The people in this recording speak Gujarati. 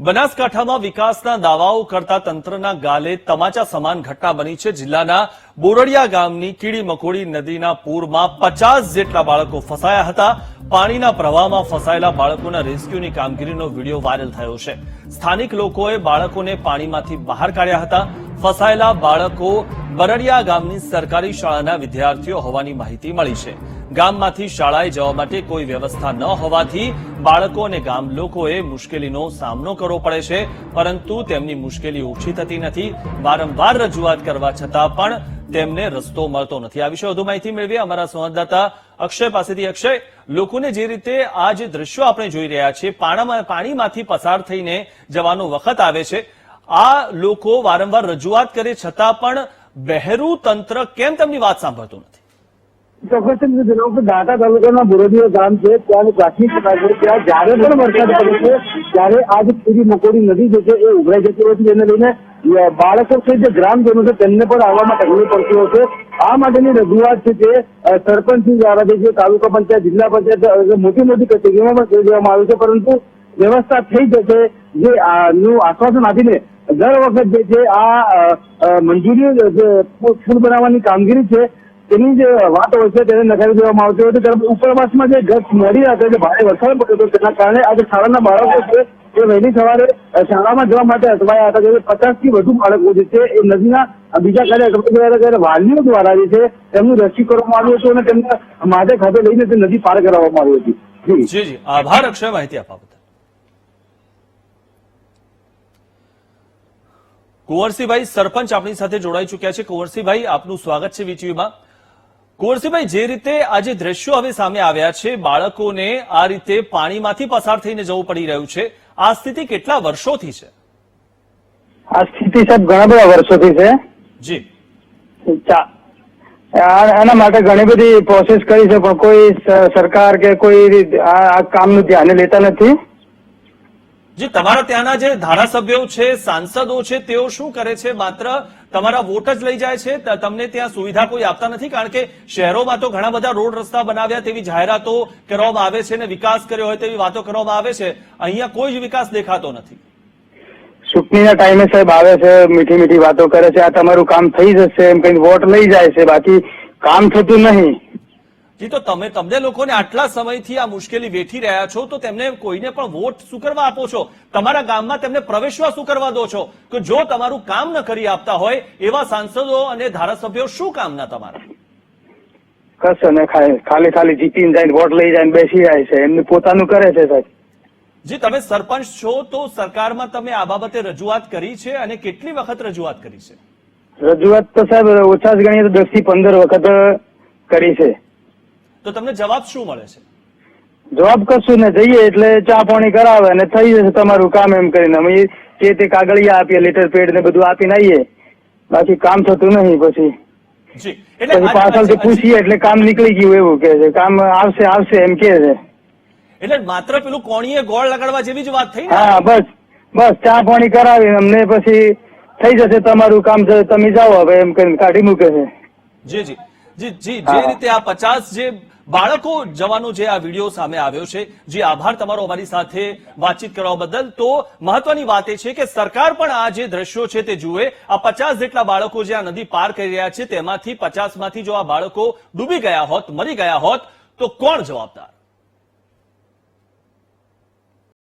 બનાસકાંઠામાં વિકાસના દાવાઓ કરતા તંત્રના ગાલે તમાચા સમાન ઘટના બની છે। જિલ્લાના બોરડિયા ગામની કીડી મકોડી નદીના પૂરમાં 50 જેટલા બાળકો ફસાયા હતા। પાણીના પ્રવાહમાં ફસાયેલા બાળકોના રેસ્ક્યુની કામગીરીનો વિડીયો વાયરલ થયો છે। સ્થાનિક લોકોએ બાળકોને પાણીમાંથી બહાર કાઢ્યા હતા। ફસાયેલા બાળકો બરડિયા ગામની સરકારી શાળાના વિદ્યાર્થીઓ હોવાની માહિતી મળી છે। ગામમાંથી શાળાએ જવા માટે કોઈ વ્યવસ્થા ન હોવાથી બાળકો અને ગામ લોકોએ મુશ્કેલીનો સામનો કરવો પડે છે, પરંતુ તેમની મુશ્કેલી ઓછી થતી નથી। વારંવાર રજૂઆત કરવા છતાં પણ તેમને રસ્તો મળતો નથી। આ વિશે વધુ માહિતી મેળવીએ અમારા સંવાદદાતા અક્ષય પાસેથી। અક્ષય, લોકોને જે રીતે આ જે દ્રશ્યો આપણે જોઈ રહ્યા છીએ, પાણીમાંથી પસાર થઈને જવાનો વખત આવે છે, આ લોકો વારંવાર રજૂઆત કરે છતાં પણ બહેરું તંત્ર કેમ તેમની વાત સાંભળતું નથી? ચોક્કસ જણાવું કે દાંતા તાલુકાના બોરડિયા ગામ છે, ત્યાંની પ્રાથમિક શાળા છે। ત્યાં જયારે પણ વરસાદ પડે છે ત્યારે આ જે કીડી મકોડી નદી જે છે એ ઉભરાઈ જતી હોય છે, જેને લઈને બાળકો છે, જે ગ્રામજનો છે, તેમને પણ આવવામાં તકલીફ પડતી હોય છે। આ માટેની રજૂઆત છે તે સરપંચ દ્વારા જે તાલુકા પંચાયત, જિલ્લા પંચાયત, મોટી કચેરીઓમાં પણ કરી દેવામાં આવ્યું છે, પરંતુ વ્યવસ્થા થઈ જશે જે નું આશ્વાસન આપીને દર વખત જે છે આ મંજૂરી જે પુલ બનાવવાની કામગીરી છે તેની જે વાત હોય છે તેને નકારી દેવામાં આવતી હોય છે। ત્યારે ઉપરવાસમાં જે ગત મોડી રાત્રે જે ભારે વરસાદ પડ્યો હતો તેના કારણે આજે શાળાના બાળકો છે તે વહેલી સવારે શાળામાં જવા માટે અટવાયા હતા। જે 50 થી વધુ બાળકો જે છે એ નદીના બીજા કાર્ય અટવાઈ ગયા હતા, ત્યારે વાલીઓ દ્વારા જે છે તેમનું રેસ્ક્યુ કરવામાં આવ્યું હતું અને તેમને માથે ખાતે લઈને તે નદી પાર કરાવવામાં આવી હતી। જી, આભાર અક્ષય માહિતી આપવા બદલ। કુંવરસિંહભાઈ સરપંચ આપણી સાથે જોડાઈ ચુક્યા છે। કુંવરસિંહભાઈ, આપનું સ્વાગત છે વીટીવીમાં। કુંવરસિંહભાઈ, જે રીતે આજે દ્રશ્યો હવે સામે આવ્યા છે, બાળકોને આ રીતે પાણીમાંથી પસાર થઈને જવું પડી રહ્યું છે, આ સ્થિતિ કેટલા વર્ષોથી છે? આ સ્થિતિ સાહેબ ઘણા બધા વર્ષોથી છે। જી, એના માટે ઘણી બધી પ્રોસેસ કરી છે, પણ કોઈ સરકાર કે કોઈ આ કામનું ધ્યાન લેતા નથી। જે તમારા ત્યાંના જે ધારાસભ્યો છે, સાંસદો છે, તેઓ શું કરે છે? માત્ર તમારા વોટ જ લઈ જાય છે, તમને ત્યાં સુવિધા કોઈ આપતા નથી? કારણ કે શહેરોમાં તો ઘણા બધા રોડ રસ્તા બનાવ્યા તેવી જાહેરાતો કરવામાં આવે છે અને વિકાસ કર્યો હોય તેવી વાતો કરવામાં આવે છે, અહીંયા કોઈ જ વિકાસ દેખાતો નથી। ચૂંટણીના ટાઈમે સાહેબ આવે છે, મીઠી મીઠી વાતો કરે છે, આ તમારું કામ થઈ જશે એમ કઈ વોટ લઈ જાય છે, બાકી કામ થતું નહીં। જી, તો તમને લોકોને આટલા સમયથી આ મુશ્કેલી વેઠી રહ્યા છો, તો તેમને કોઈને પણ વોટ શું કરવા આપો છો? તમારા ગામમાં તેમને પ્રવેશવા શું કરવા દો છો? કે જો તમારું કામ ન કરી આપતા હોય એવા સાંસદો અને ધારાસભ્યો શું કામના તમારા? કશું ને, ખાલી જીતીને જાય, વોટ લઈ જાય, બેસી જાય છે, એમનું પોતાનું કરે છે સાહેબ। જી, તમે સરપંચ છો તો સરકારમાં તમે આ બાબતે રજૂઆત કરી છે અને કેટલી વખત રજૂઆત કરી છે? રજૂઆત તો સાહેબ ઓછા જ ગણીએ તો 10 થી 15 વખત કરી છે। તો તમને જવાબ શું મળે છે? જવાબ કશું ને, જઈએ એટલે ચા પાણી કરાવે અને થઈ જશે તમારું કામ એમ કરીને અમે જે તે કાગળિયા આપીએ, લેટર પેડ ને બધું આપીને આવીએ, બાકી કામ થતું નહીં। પછી પાછળથી પૂછીએ એટલે કામ નીકળી ગયું એવું કે છે, કામ આવશે એમ કે છે। એટલે માત્ર પેલું કોણીએ ગોળ લગાડવા જેવી જ વાત થઈ ને? હા, બસ ચા પાણી કરાવી અમને પછી થઈ જશે તમારું કામ, તમે જાઓ હવે એમ કરીને કાઢી મૂકે છે। જી, જે રીતે આ 50 જે બાળકો જવાનો જે આ વિડીયો સામે આવ્યો છે, જી આભાર તમારો અમારી સાથે વાતચીત કરવા બદલ। તો મહત્વની વાત એ છે કે સરકાર પણ આ જે દ્રશ્યો છે તે જુએ। આ 50 જેટલા બાળકો જે આ નદી પાર કરી રહ્યા છે, તેમાંથી 50 માંથી જો આ બાળકો ડૂબી ગયા હોત, મરી ગયા હોત, તો કોણ જવાબદાર?